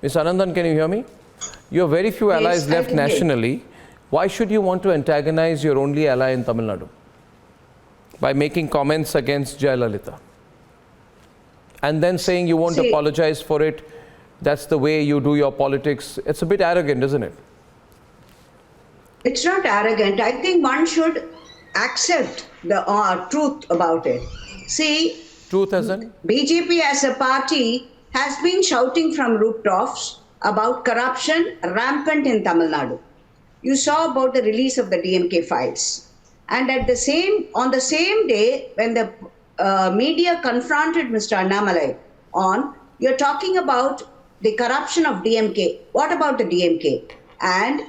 Ms. Anandan, can you hear me? You have very few allies Yes, left nationally. Why should you want to antagonize your only ally in Tamil Nadu by making comments against Jayalalitha and then saying you won't apologize for it? That's the way you do your politics. It's a bit arrogant, isn't it? It's not arrogant. I think one should accept the truth about it. See, Truth as in? BJP as a party has been shouting from rooftops about corruption rampant in Tamil Nadu. You saw about the release of the DMK files. And on the same day, when the media confronted Mr. Annamalai on, you're talking about the corruption of DMK. What about the DMK? And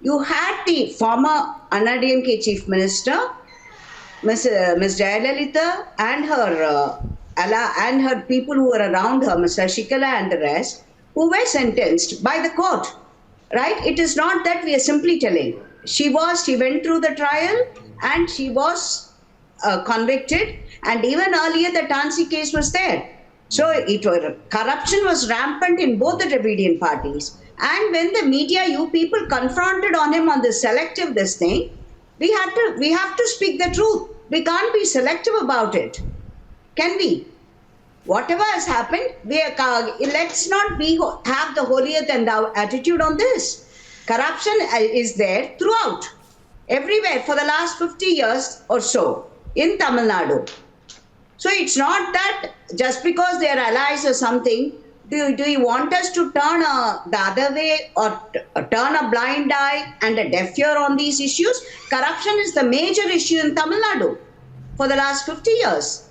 you had the former AIADMK Chief Minister, Ms. Jayalalitha, and her people who were around her, Ms. Shashikala and the rest, who were sentenced by the court. Right? It is not that we are simply telling. She went through the trial and she was convicted, and even earlier the Tansi case was there. So corruption was rampant in both the Dravidian parties. And when the media, you people confronted on him on this selective thing, we have to speak the truth. We can't be selective about it. Can we? Whatever has happened, let's not have the holier than thou attitude on this. Corruption is there throughout, everywhere for the last 50 years or so in Tamil Nadu. So it's not that just because they are allies or something, do you want us to turn the other way or turn a blind eye and a deaf ear on these issues? Corruption is the major issue in Tamil Nadu for the last 50 years.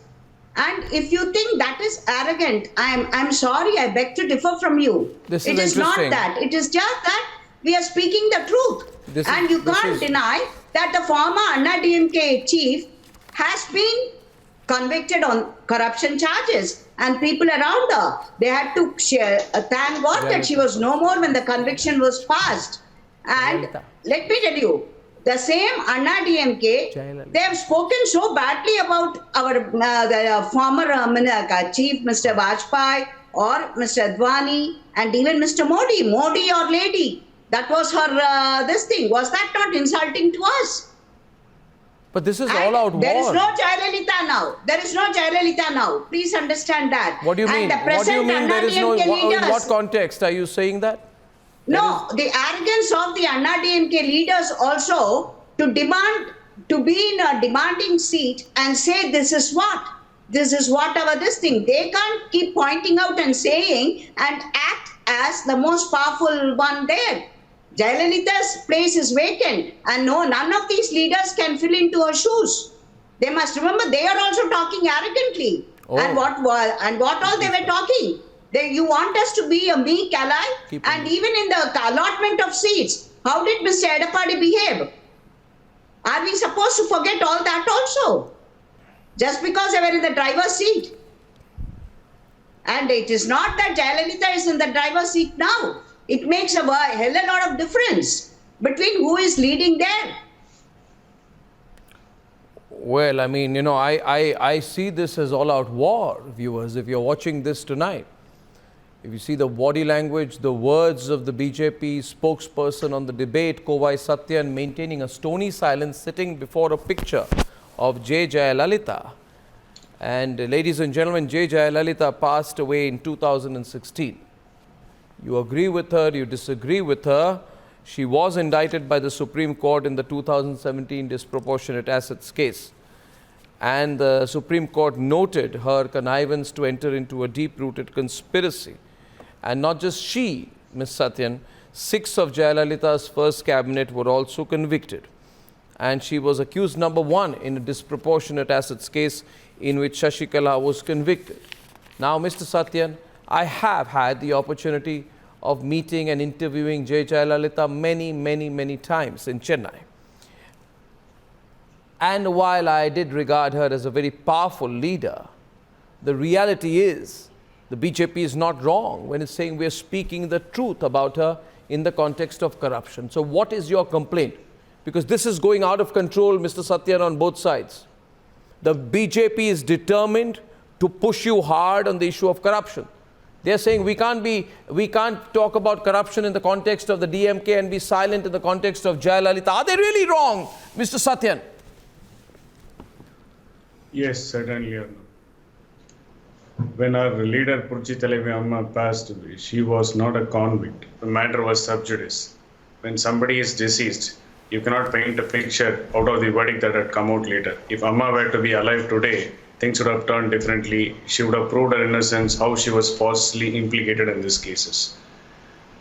And if you think that is arrogant, I'm sorry, I beg to differ from you. This it is not that. It is just that we are speaking the truth. And you can't deny that the former AIADMK chief has been convicted on corruption charges, and people around her, they had to thank God that she was no more when the conviction was passed. And let me tell you, the same AIADMK, they have spoken so badly about our the former chief, Mr. Vajpayee, or Mr. Advani, and even Mr. Modi or lady. That was her this thing. Was that not insulting to us? But this is all out war. There is no Jayalalitha now. There is no Jayalalitha now. Please understand that. What do you mean? What do you mean there is no? In what context are you saying that? No, the arrogance of the AIADMK leaders also to demand to be in a demanding seat and say this is what our this thing. They can't keep pointing out and saying and act as the most powerful one there. Jayalalitha's place is vacant, and none of these leaders can fill into her shoes. They must remember they are also talking arrogantly. Oh. And what all they were talking. You want us to be a meek ally, and even in the allotment of seats, how did Mr. Edappadi behave? Are we supposed to forget all that also? Just because they were in the driver's seat. And it is not that Jayalalitha is in the driver's seat now. It makes a hell of a lot of difference between who is leading there. Well, I mean, I see this as all-out war, viewers, if you're watching this tonight. If you see the body language, the words of the BJP spokesperson on the debate, Kovai Satyan, maintaining a stony silence, sitting before a picture of J. Jayalalitha. And ladies and gentlemen, J. Jayalalitha passed away in 2016. You agree with her, you disagree with her. She was indicted by the Supreme Court in the 2017 disproportionate assets case. And the Supreme Court noted her connivance to enter into a deep-rooted conspiracy. And not just she, Ms. Satyan, 6 of Jayalalitha's first cabinet were also convicted. And she was accused number 1 in a disproportionate assets case in which Shashikala was convicted. Now, Mr. Satyan, I have had the opportunity of meeting and interviewing J. Jayalalitha many times in Chennai. And while I did regard her as a very powerful leader, the reality is the BJP is not wrong when it's saying we are speaking the truth about her in the context of corruption. So what is your complaint? Because this is going out of control, Mr. Satyan, on both sides. The BJP is determined to push you hard on the issue of corruption. They're saying we can't talk about corruption in the context of the DMK and be silent in the context of Jayalalitha. Are they really wrong, Mr. Satyan? Yes, certainly, Arnab. When our leader Purchi Thalaivi Amma passed away, she was not a convict. The matter was sub judice. When somebody is deceased, you cannot paint a picture out of the verdict that had come out later. If Amma were to be alive today, things would have turned differently. She would have proved her innocence, how she was falsely implicated in these cases.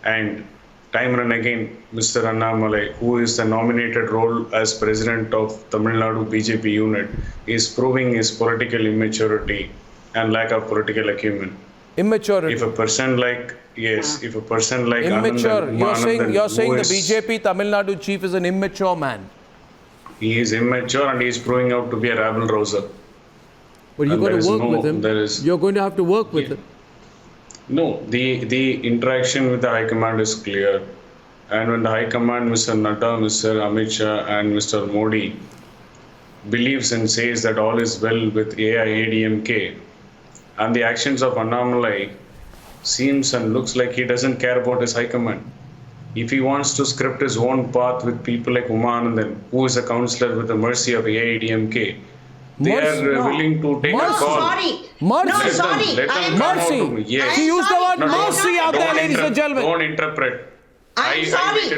And time and again, Mr. Annamalai, who is the nominated role as president of Tamil Nadu BJP unit, is proving his political immaturity and lack of political acumen. Immaturity. If a person like immature. Anandan, You're saying the is, BJP Tamil Nadu chief is an immature man. He is immature and he is proving out to be a rabble rouser. But you're going to work with him. You're going to have to work with him. No, the interaction with the High Command is clear. And when the High Command, Mr. Nadda, Mr. Amit Shah and Mr. Modi believes and says that all is well with AIADMK, and the actions of Annamalai seems and looks like he doesn't care about his High Command. If he wants to script his own path with people like Anandan, who is a councillor with the mercy of AIADMK, they are willing to take a call. Mercy. Mercy. Yes. She used the word mercy out there, ladies and gentlemen. Don't interpret. I'm sorry. We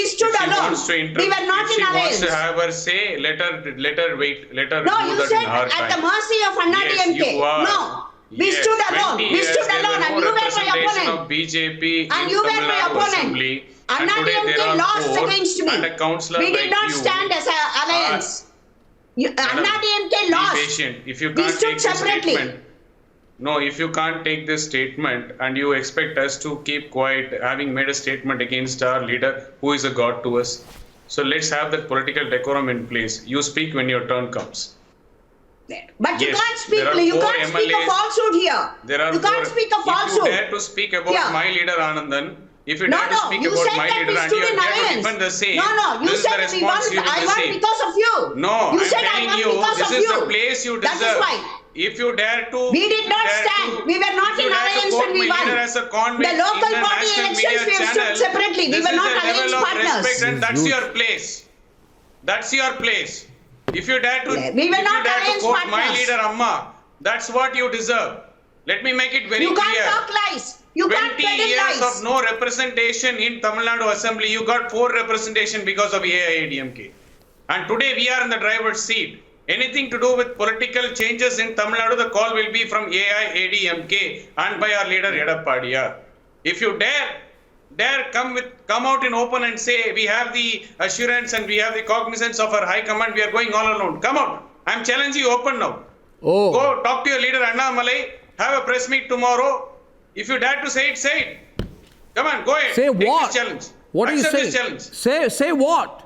stood alone. We were not in alliance. If she wants to have her say, let her wait. Let her do No, you that said in her at time. the mercy of AIADMK. Yes, you are. No. We stood alone. We stood alone, and you were my opponent. Of BJP and you were my opponent. AIADMK lost against me. And a councillor we did like not you stand as an alliance. AIADMK lost. Be patient. If you we can't stood take this separately. statement, no, if you can't take this statement and you expect us to keep quiet, having made a statement against our leader, who is a god to us, so let's have that political decorum in place. You speak when your turn comes. But you Yes, can't speak. there are You four can't speak a MLAs. falsehood here. You can't speak a falsehood. If you dare to speak about my leader Anandan, if you dare to speak you about said my that leader we and stood you in dare to alliance. defend the same, No, you this is said the that we won. response you I will won receive. because of you. No, you I'm said I telling won you, because this of is you. the place you deserve. That is why. If you dare to, We did not stand. We were not in alliance when we won. The local body elections we have stood separately. We were not alliance partners. And that's your place. That's your place. If you dare to, We were not alliance quote my partners. leader Amma, that's what you deserve. Let me make it very You clear. can't talk lies. You can't 20 peddle years lies. of no representation in Tamil Nadu Assembly, you got 4 representation because of AIADMK. And today we are in the driver's seat. Anything to do with political changes in Tamil Nadu, the call will be from AIADMK and by our leader Edappadiya. If you dare come out in open and say we have the assurance and we have the cognizance of our high command, we are going all alone. Come out. I'm challenging you open now. Oh. Go talk to your leader Annamalai. Have a press meet tomorrow. If you dare to say it. Come on, go ahead. Say Take what? this challenge. What are you Accept saying? this challenge. Say what?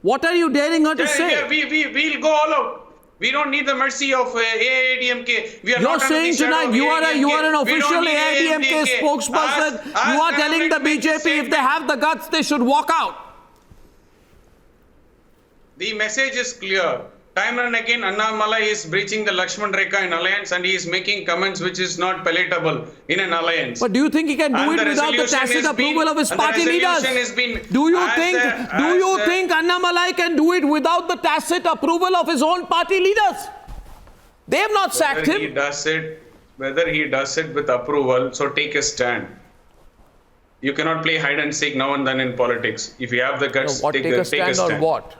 What are you daring her to say? We'll go all out. We don't need the mercy of AIADMK. We are You're not saying tonight you are an official AIADMK spokesperson. You are telling the BJP if they have the guts, they should walk out. The message is clear. Time and again, Annamalai is breaching the Lakshman Rekha in alliance and he is making comments which is not palatable in an alliance. But do you think he can do it without the tacit approval of his party leaders? Do you think Annamalai can do it without the tacit approval of his own party leaders? They have not sacked him. Whether he does it with approval, so take a stand. You cannot play hide and seek now and then in politics. If you have the guts, Take a stand on what?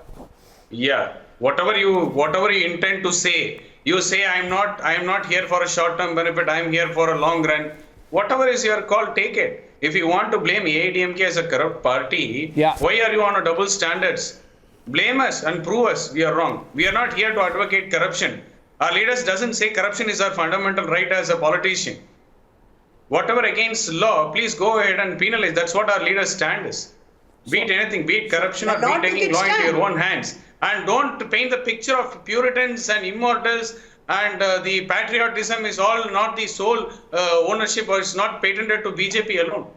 Yeah. Whatever you intend to say, you say I am not here for a short-term benefit, I am here for a long run. Whatever is your call, take it. If you want to blame AIADMK as a corrupt party, why are you on a double standards? Blame us and prove us we are wrong. We are not here to advocate corruption. Our leaders doesn't say corruption is our fundamental right as a politician. Whatever against law, please go ahead and penalize. That's what our leaders' stand is. Be it anything, be it corruption or be it taking law into your own hands. And don't paint the picture of Puritans and immortals and the patriotism is all not the sole ownership or it's not patented to BJP alone.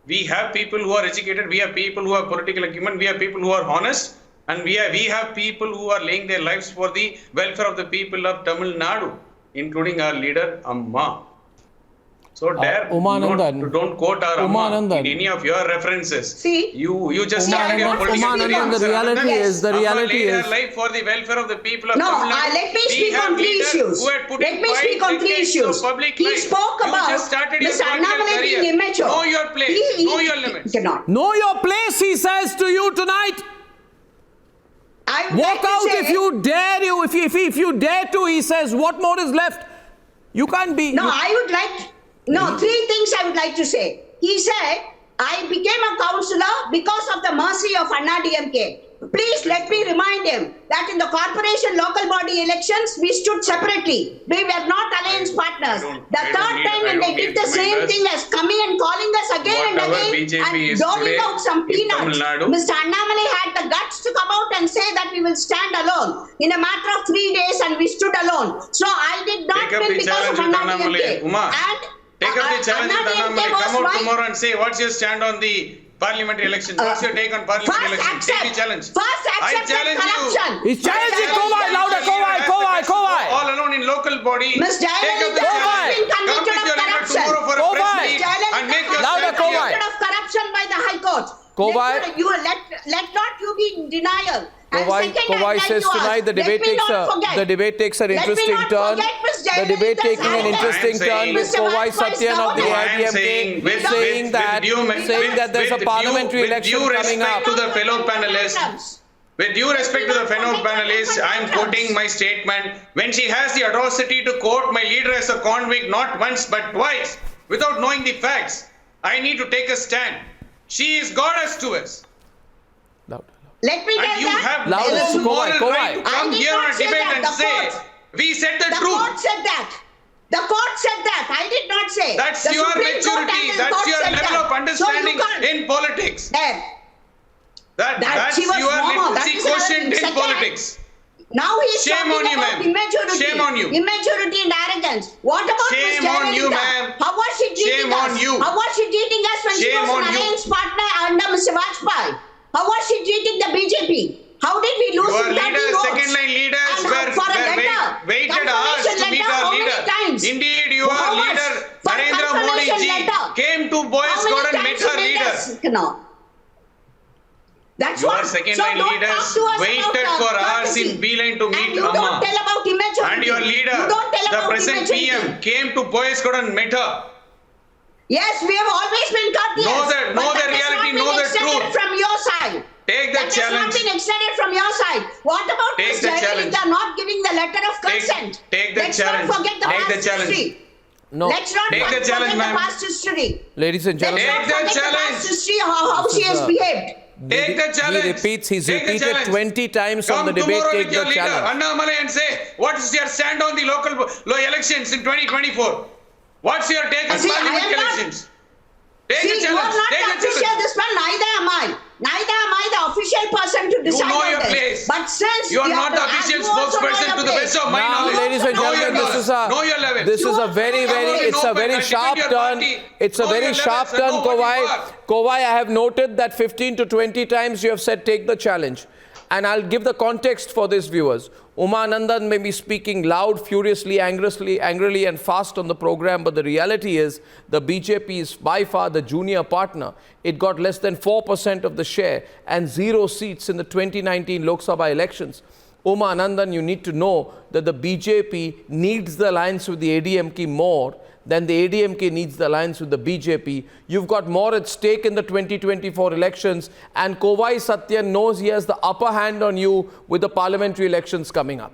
We have people who are educated, we have people who have political acumen, we have people who are honest, and we have people who are laying their lives for the welfare of the people of Tamil Nadu, including our leader Amma. So dare Umanandan. don't quote our Amma Umanandan. in any of your references. See, you just started your political Umanandan, the speech. reality is, the Amma reality laid her is. life for the welfare of the people of no, Tamil Nadu. let me We speak have on three leaders issues. who had put Let in me speak 5 on three decades issues. of public He life. spoke You about just started your Mr. political Annamalai career. being immature. Know your place. Know your limits. Cannot. Know your place, he says to you tonight. I would Walk like to out say, if you dare. If you dare to, he says. What more is left? You can't be. No, I would like, no, three things I would like to say. He said, I became a councillor because of the mercy of AIADMK. Please let me remind him that in the corporation local body elections, we stood separately. We were not alliance partners. The third time when they did the same thing as coming and calling us again and Whatever again BJP and is doling today out some in Tamil peanuts, Nadu. Mr. Annamalai had the guts to come out and say that we will stand alone in a matter of 3 days, and we stood alone. So I did not Take up win the because of challenge with Annamalai. AIADMK. Uma, And take up the challenge with AIADMK Annamalai. was Come out my- tomorrow and say what's your stand on the parliamentary elections. What's your take on parliamentary elections? Take the challenge. First I accept challenge corruption. you. He's challenging. I challenge Kovai, you. louder, Your leader Kovai, has the Kovai, guts to go all alone in local body. Ms. Take up the Jayalalitha Kovai. challenge. has been Come with convicted your of leader corruption. tomorrow for a press Kovai. meet and make your Louder, stand Kovai. clear. Convicted of corruption by the High Court. Kovai. Let not you be in denial. And Kovai, second, I'd Kovai like says to ask, tonight the let debate me takes not forget. an Let me interesting not turn. forget Ms. The debate Jayalalitha's taking an arrogance. interesting I am turn saying- with Mr. Kovai Vajpayee Satyan of the government. I am AIADMK saying saying that there's a parliamentary election with due coming respect up. to the fellow panelists, with due respect to the fellow panelists, I am quoting my statement. When she has the audacity to quote my leader as a convict not once but twice, without knowing the facts, I need to take a stand. She is goddess to us. Loud. Let me And tell you have Loud, no Kovai, moral Kovai. right to I come did here not on a say debate that. and The say, court- we said the The truth. court said that. The court said that. I did not say. That's The your Supreme Court maturity. and the That's court your said level that. of understanding So you can't. in politics. There. That That's she was your wrong. That literacy is another quotient thing. in Second, politics. Now he is Shame talking on you, about ma'am. immaturity. Shame on you. Immaturity and arrogance. What about Shame Ms. on you, Jayalalitha? ma'am. How was she treating Shame us? on you. How was she treating us when she Shame was on an you. alliance partner under Mr. Vajpayee? How was she treating the BJP? How did we lose Your in 30 leaders, votes? second line leaders And were for a letter, waited hours confirmation to meet letter, our how many leader. times? Indeed, your How much? leader, For Narendra Modi confirmation ji, letter. came to Boys How many Garden and met times her you made leader. us? No. That's Your what. second So line don't leaders talk to us waited about, for hours courtesy. in B-line to meet And you Amma. don't tell about immaturity. And your leader, You don't tell the about present immaturity. PM, came to Boys Garden and met her. Yes, we have always been courteous. Know the but that reality, has not know been the extended truth. from your side. Take the That challenge. has not been extended from your side. What about Take Ms. the challenge. Jayalalitha not giving the letter of consent? take the Let's challenge. not forget the Take the past challenge. history. No. Let's not Take the forget challenge, the ma'am. past history. Ladies and Let's gentlemen, not Take the forget the challenge. past history, how she has behaved. Take the challenge. he repeats, he's Take the repeated challenge. 20 times Come on the debate, tomorrow take with your the leader, challenge. Annamalai, and say, what is your stand on the local elections in 2024? What's your take on See, I parliamentary am not- elections? Take See, the you are challenge. not Take the the official challenge. this one, neither am I. Neither am I the official person to decide know on your this. place. But since You are have not the to- and official you also know spokesperson your to the place. best of my Now, knowledge. ladies and Know your gentlemen, knowledge. Know your level. this is a You very, are very, not it's a open very and sharp defend your turn. party. It's a Know very your sharp levels and turn, know what you Kovai. are. Kovai, I have noted that 15 to 20 times you have said take the challenge. And I'll give the context for this, viewers. Umanandan may be speaking loud, furiously, angrily and fast on the program, but the reality is the BJP is by far the junior partner. It got less than 4% of the share and 0 seats in the 2019 Lok Sabha elections. Umanandan, you need to know that the BJP needs the alliance with the AIADMK more than the AIADMK needs the alliance with the BJP. You've got more at stake in the 2024 elections, and Kovai Satyan knows he has the upper hand on you with the parliamentary elections coming up.